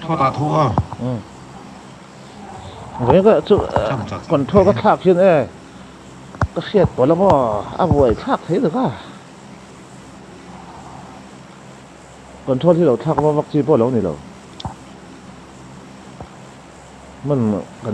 Thua ta thua. Vậy cái chỗ còn thua cái thạc trên này cái xiết bỏ lắm à buổi thạc thấy được à còn thua thì đâu thạc mà vắc chi bỏ lắm này đâu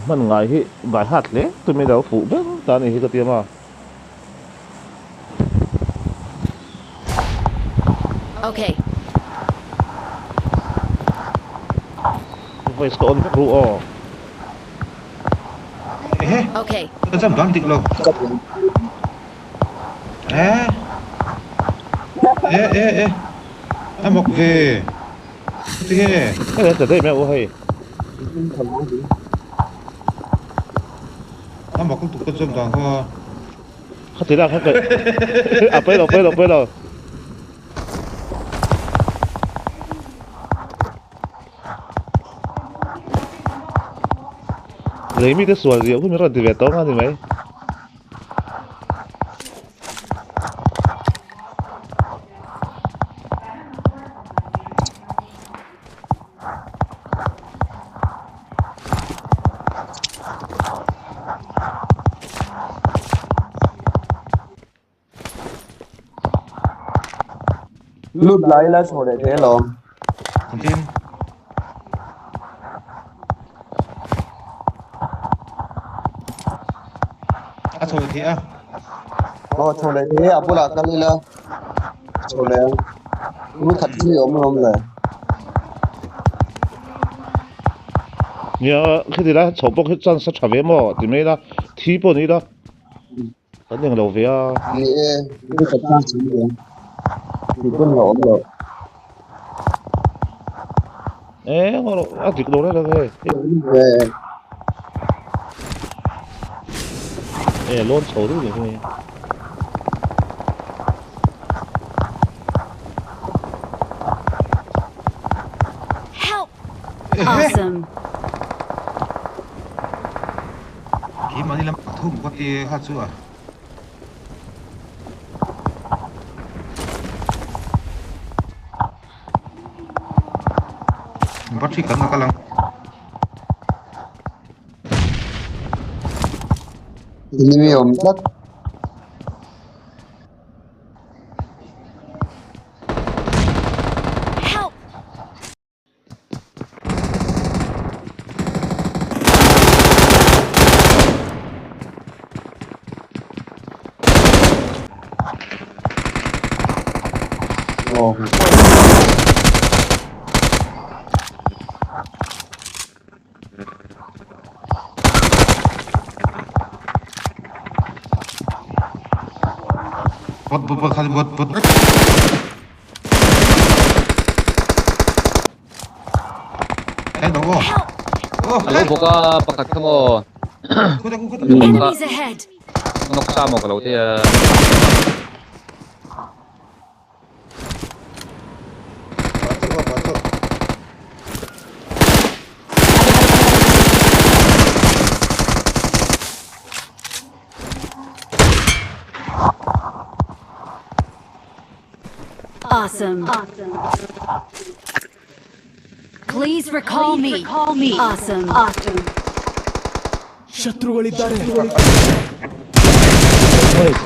mình ngại hi ngại hạt đấy tôi mới đâu phụ bé ta này hi cái tiền mà Okay. phải scroll các rùa Okay. Tôi dám đoán định luôn. Em mọc về. Thế. cái này từ đây mẹ ơi Em mọc cũng tụt con dâm toàn ho. không thể nào không được à bây giờ lấy mi cái sủa gì cũng không biết là về tao mà thì mấy lút lại là छोड़े थे लोग Continue. Thôi thì à. छोड़े थे अब बोला कर ले छोड़े वो खच्ची हम ले nhớ khi thì đã chụp cái chân sát chụp về mà thì mấy đó thi bộ này đó cái những đầu về à ये खच्ची चाहिए thì cũng hổm rồi 에 뭐 아직 노래를 해 về 예, 론 저도 되네 Help! Awesome. Khi mà đi làm thu một cái hạt chưa? Bắt chỉ cần là cái lăng. thì hổm chắc Help! ồ Bot kali bot. Đâu rồi? Alo boka pakat ka mo. Enemies ahead! Noksa mo kalau dia. Awesome. Please recall me. Awesome. ಶತ್ರುಗಳಿದ್ದಾರೆ Watch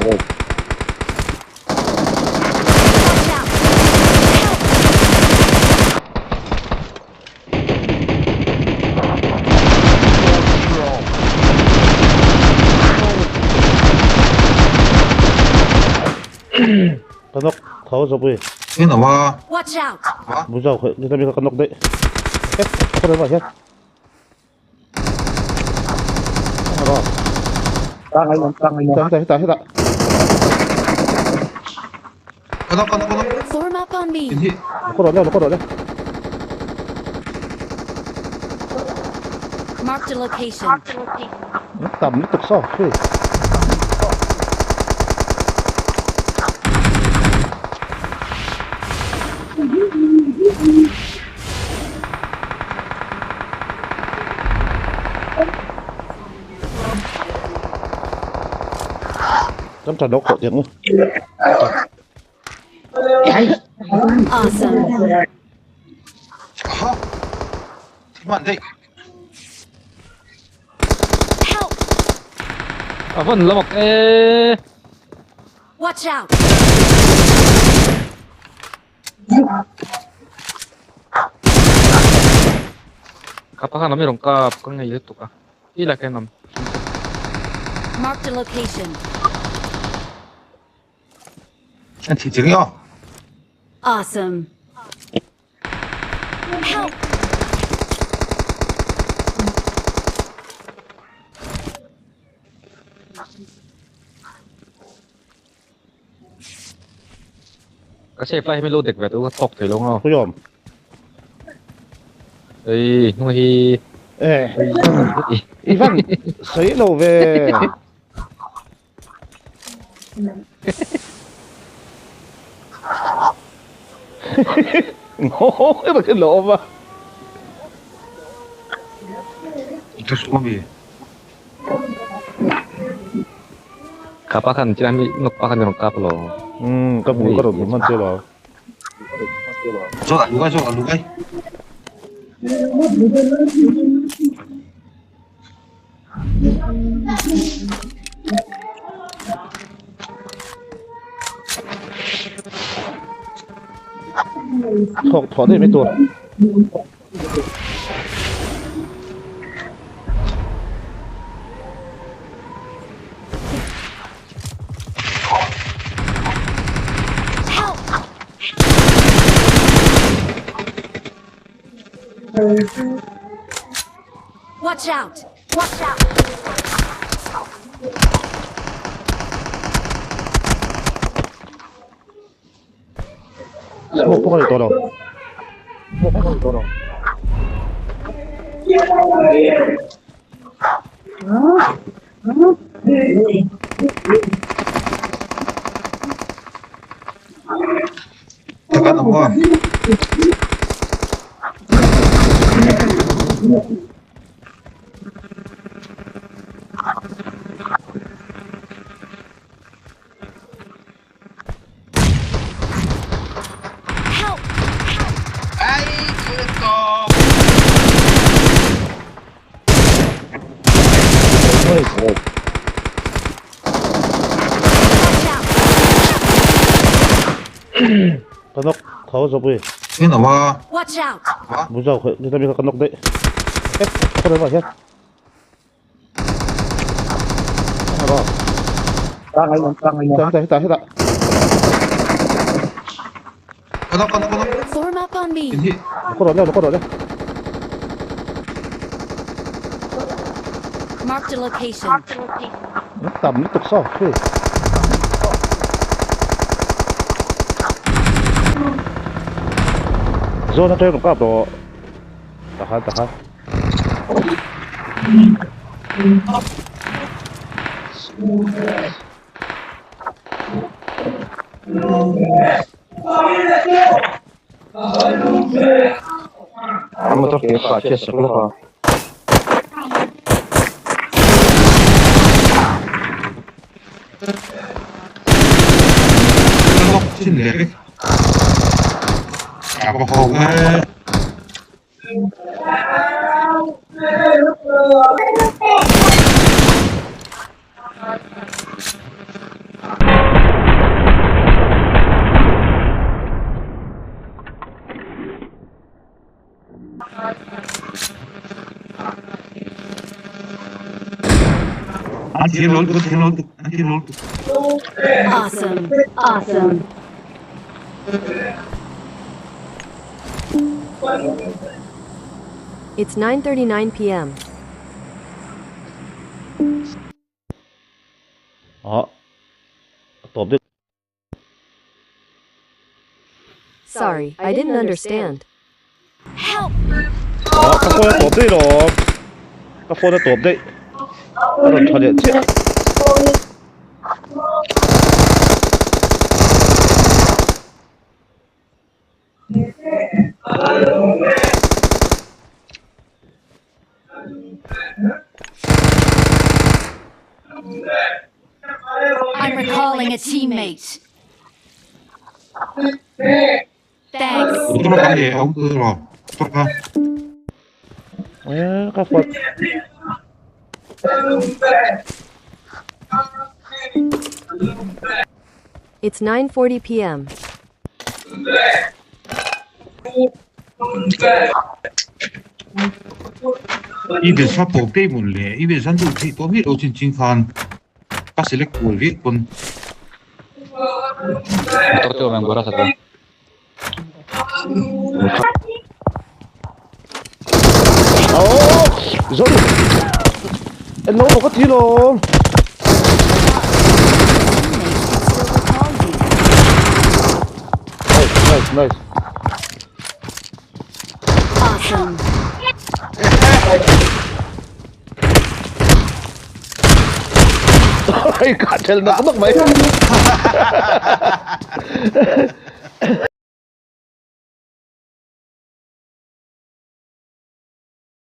out! 간혹 가오서 보이 Thế nào mà? Watch out! 무자 người ta bị 간혹 đấy hết có đấy mà hết rồi hết hết Con. Form up on me. Thì nó có rồi đấy Marked a location. tầm tục sao thế Chấm tròn đốc tiếng luôn. Awesome. ฮะที่มันได้ Help! Vân lo một ê Watch out! Kapag namin rong kap kung ngayon ito ka. Ila kayo nam. Marked a location. อันที่จริงอ่ะ Awesome. Help! Kasi flyไม่รู้เด็กแบบตัวก็ตกถึงลงเอา Cô dòm. เฮ้ยนู่นที่ Ê, Ivan, sấy lầu về. Ngố mà cái lộ mà. อีกตัวสูงบี kapag kan sila may nagpakan ng kap lo. Cái bụi có đồ mình chơi rồi. โซ่ลูกไอ้โซ่ลูกไอ้ Thỏ đây mấy tuổi. Help! Watch out! Watch out! Smoke po kayo to daw. Smoke po kayo to daw. takat ako ah. Help! Ay, puto! Ôi, ôi. Watch out! Kanok, khó rồi bùi. Yun nawa. Watch out! Ba? Buzaw, kita bisa kanok deh. Ako na ba yan? Ano? Hita. Kanok. Form up on me. Hindi. Ako rin. Marked a location. Tầm nó tục sao? Hey. Zone nó chơi một cặp đó. Tahan. Kamu tuh kayak kaca sekolah. Kanok, sindiri. Ako ko nga. Anti-roll. Awesome. It's 9:39 p.m. Đó. Tổm được. Sorry, I didn't understand. Help! Đó, các phone nó tổm đi rồi. Các phone nó tổm đi. Nó còn thoát điện chết. I'm I'm recalling a teammate. Thanks. Tôi nói gì ông cứ rồi. Tốt ha. Các Phật. It's 9:40 p.m. Ibig sa po pay mo le. Ibig sa do pay po mi o chin chin khan. Ka select ko vi pun. Motor tuh yang gua rasa tuh. Oh, sorry. Hello, một cái gì luôn. Nice. Awesome. Ôi, cả trời nó có mất mấy.